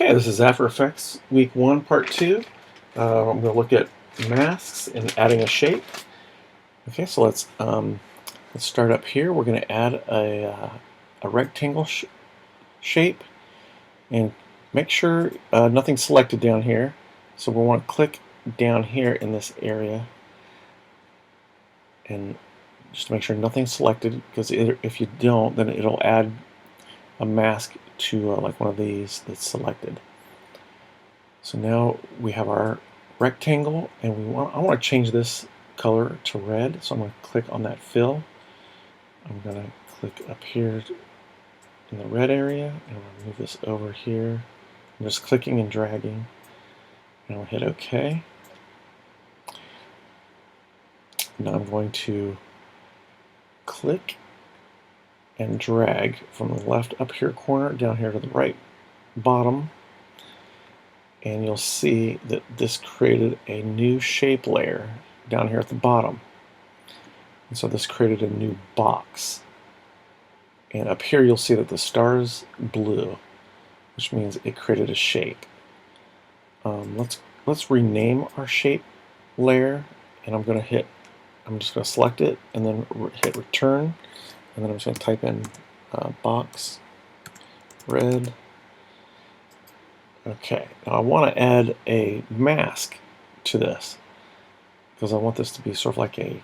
Okay, this is After Effects Week 1, Part 2. I'm going to look at masks and adding a shape. Okay, so let's start up here. We're going to add a rectangle shape and make sure nothing's selected down here. So we'll want to click down here in this area and just to make sure nothing's selected, because if you don't, then it'll add a mask to like one of these that's selected. So now we have our rectangle, and I want to change this color to red. So I'm going to click on that fill. I'm going to click up here in the red area, and I'm going to move this over here. I'm just clicking and dragging, and I'll hit OK. Now I'm going to click and drag from the left up here corner down here to the right bottom, and you'll see that this created a new shape layer down here at the bottom. And so this created a new box. And up here you'll see that the star is blue, which means it created a shape. Let's rename our shape layer, and I'm just going to select it and then hit return, and then I'm just going to type in box red. Okay, now I want to add a mask to this because I want this to be sort of like a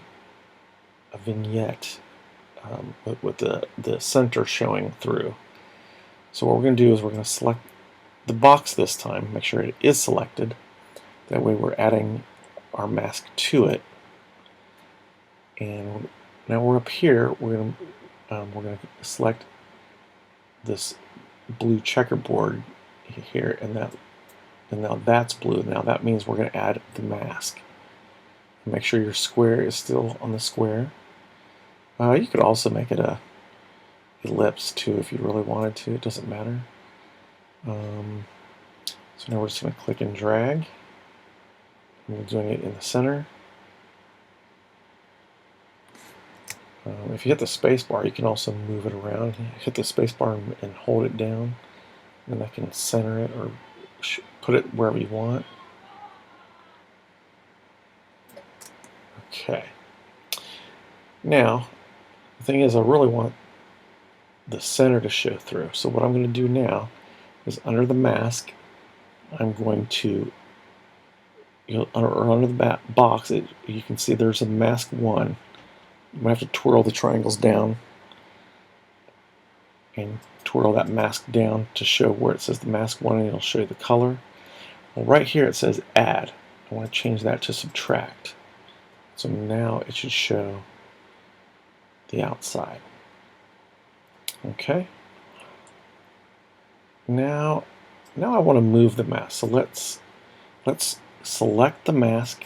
vignette with the center showing through. So what we're going to do is we're going to select the box this time, make sure it is selected. That way we're adding our mask to it. And now we're up here. We're going to select this blue checkerboard here, and now that's blue. Now that means we're going to add the mask. Make sure your square is still on the square. You could also make it a ellipse too if you really wanted to. It doesn't matter. So now we're just going to click and drag. And we're doing it in the center. If you hit the space bar, you can also move it around. Hit the space bar and hold it down, and I can center it or put it wherever you want. Okay. Now, the thing is, I really want the center to show through. So what I'm going to do now is under the mask, I'm going to, under the box, you can see there's a mask 1. I'm going to have to twirl the triangles down and twirl that mask down to show where it says the mask 1, and it'll show you the color. Well, right here it says add. I want to change that to subtract. So now it should show the outside. Okay. Now I want to move the mask. So let's select the mask.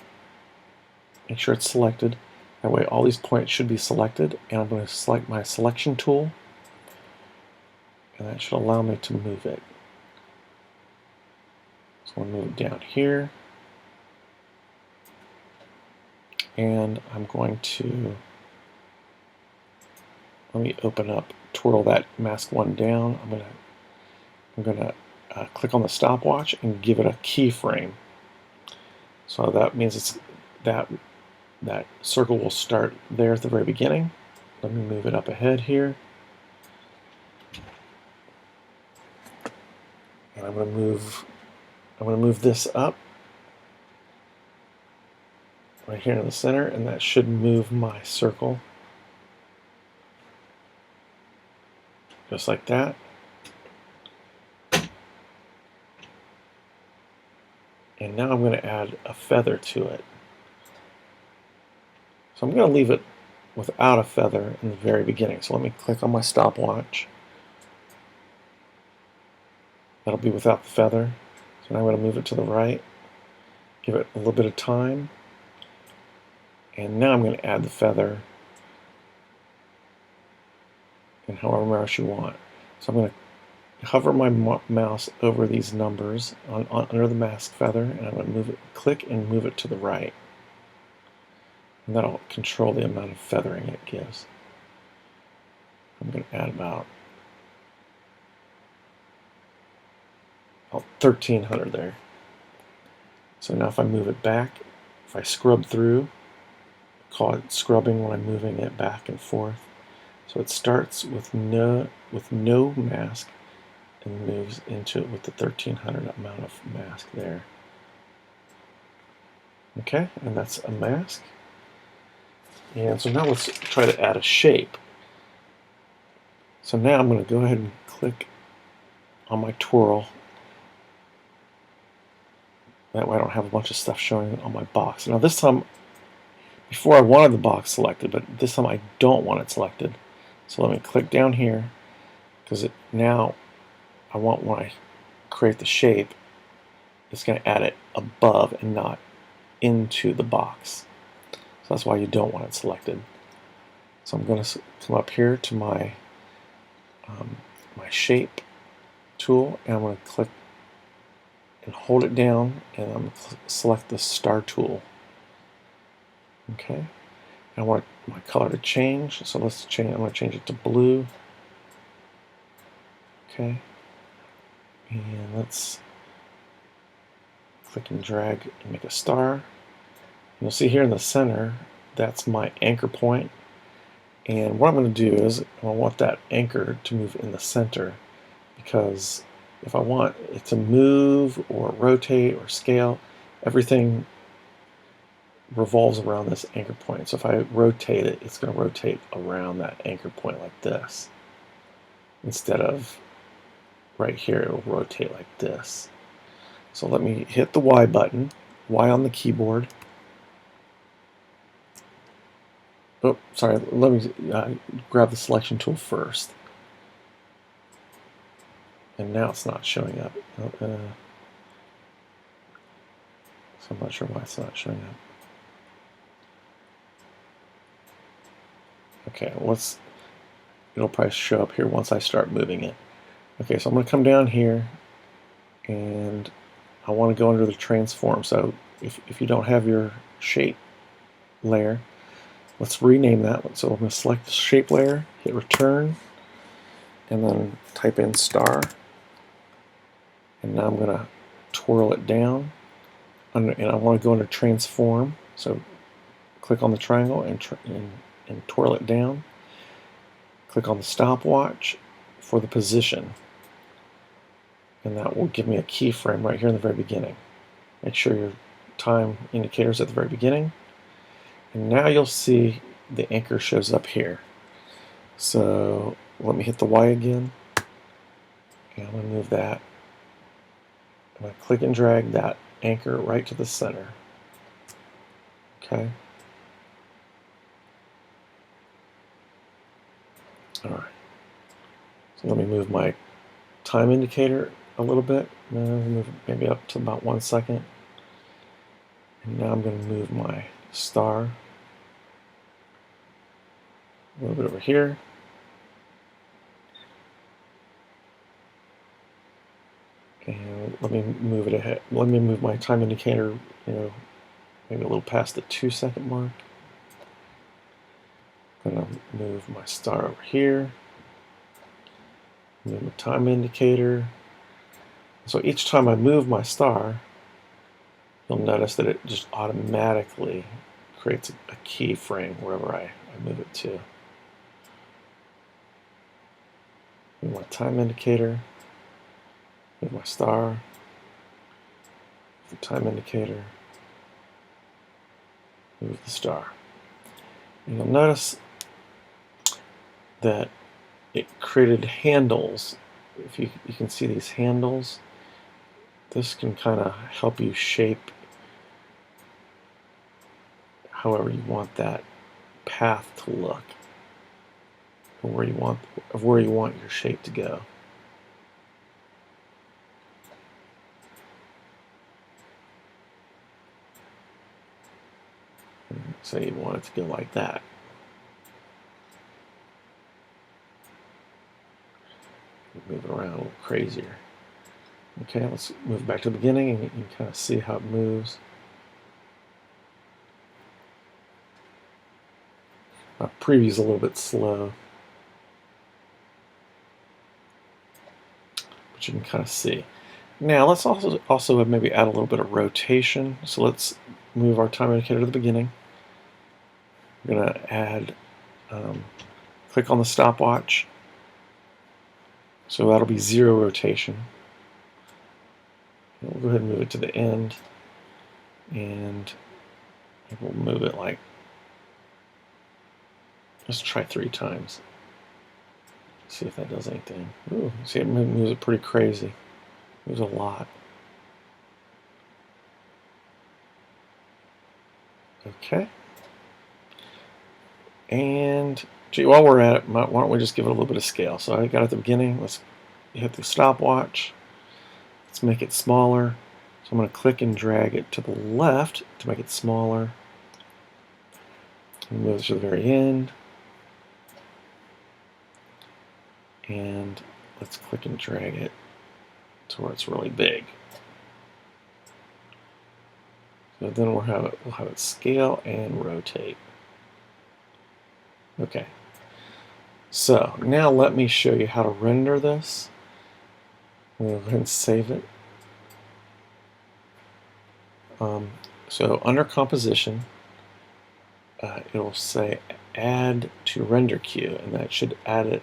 Make sure it's selected. That way all these points should be selected, and I'm going to select my selection tool, and that should allow me to move it. So I'm going to move it down here, and I'm going to, let me open up, twirl that mask 1 down. I'm going to click on the stopwatch and give it a keyframe. So that means it's that circle will start there at the very beginning. Let me move it up ahead here. And I'm going to move this up right here in the center, and that should move my circle just like that. And now I'm going to add a feather to it. So I'm going to leave it without a feather in the very beginning. So let me click on my stopwatch. That'll be without the feather. So now I'm going to move it to the right, give it a little bit of time, and now I'm going to add the feather in however much you want. So I'm going to hover my mouse over these numbers under the mask feather, and I'm going to click and move it to the right. And that'll control the amount of feathering it gives. I'm going to add about 1300 there. So now if I move it back, if I scrub through, call it scrubbing when I'm moving it back and forth. So it starts with no mask and moves into it with the 1300 amount of mask there. Okay, and that's a mask. And so now let's try to add a shape. So now I'm going to go ahead and click on my twirl. That way I don't have a bunch of stuff showing on my box. Now this time, before I wanted the box selected, but this time I don't want it selected. So let me click down here, because now I want, when I create the shape, it's going to add it above and not into the box. So that's why you don't want it selected. So I'm going to come up here to my my shape tool, and I'm going to click and hold it down, and I'm going to select the star tool. Okay, I want my color to change, so let's change. I'm going to change it to blue. Okay, and let's click and drag and make a star. You'll see here in the center, that's my anchor point. And what I'm going to do is I want that anchor to move in the center, because if I want it to move or rotate or scale, everything revolves around this anchor point. So if I rotate it, it's going to rotate around that anchor point like this. Instead of right here, it will rotate like this. So let me hit the Y button, Y on the keyboard. Oh, sorry, let me grab the selection tool first. And now it's not showing up. So I'm not sure why it's not showing up. Okay, it'll probably show up here once I start moving it. Okay, so I'm going to come down here, and I want to go under the transform. So if you don't have your shape layer, let's rename that. So I'm going to select the shape layer, hit return, and then type in star. And now I'm going to twirl it down, and I want to go under transform. So click on the triangle and twirl it down. Click on the stopwatch for the position, and that will give me a keyframe right here in the very beginning. Make sure your time indicator is at the very beginning, and now you'll see the anchor shows up here. So let me hit the Y again, and I'm going to move that. I'm going to click and drag that anchor right to the center. Okay. All right. So let me move my time indicator a little bit. Move it maybe up to about 1 second. And now I'm going to move my star a little bit over here. And let me move it ahead. Let me move my time indicator, maybe a little past the 2 second mark. I'm going to move my star over here. Move my time indicator. So each time I move my star, you'll notice that it just automatically creates a keyframe wherever I move it to. Move my time indicator, move my star, the time indicator, move the star. And you'll notice that it created handles. If you can see these handles, this can kind of help you shape however you want that path to look, or where you want your shape to go. Say you want it to go like that. Move it around a little crazier. Okay, let's move back to the beginning, and you can kind of see how it moves. My preview's a little bit slow, but you can kind of see. Now let's also maybe add a little bit of rotation. So let's move our time indicator to the beginning. We're going to add, click on the stopwatch. So that'll be 0 rotation. And we'll go ahead and move it to the end. And we'll move it like, let's try 3 times. See if that does anything. Ooh, see, it moves it pretty crazy. Moves a lot. Okay. And gee, while we're at it, why don't we just give it a little bit of scale? So I got it at the beginning. Let's hit the stopwatch. Let's make it smaller. So I'm going to click and drag it to the left to make it smaller. And move it to the very end. And let's click and drag it to where it's really big. So then we'll have it scale and rotate. Okay. So now let me show you how to render this. We'll go ahead and save it. So under composition, it'll say add to render queue, and that should add it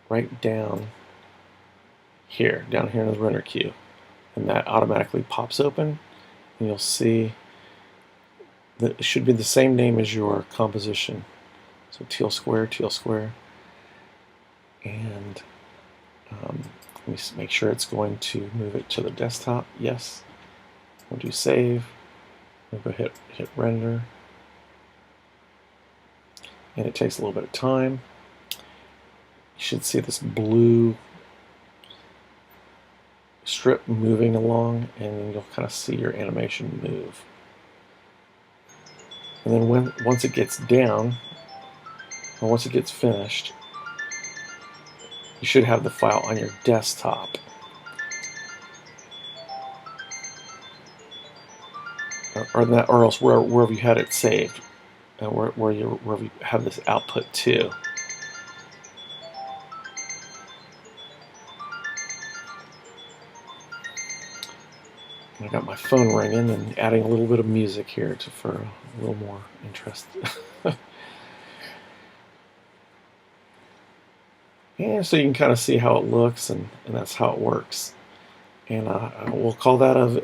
right down here in the render queue. And that automatically pops open, and you'll see that it should be the same name as your composition. So teal square, and let me make sure it's going to move it to the desktop. Yes. We'll do save. We'll go hit render. And it takes a little bit of time. You should see this blue strip moving along, and then you'll kind of see your animation move. And then once it gets down, or once it gets finished, you should have the file on your desktop. Or else wherever you had it saved, wherever you have this output to. I got my phone ringing and adding a little bit of music here for a little more interest. And so you can kind of see how it looks, and that's how it works. And we'll call that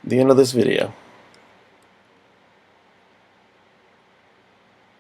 the end of this video.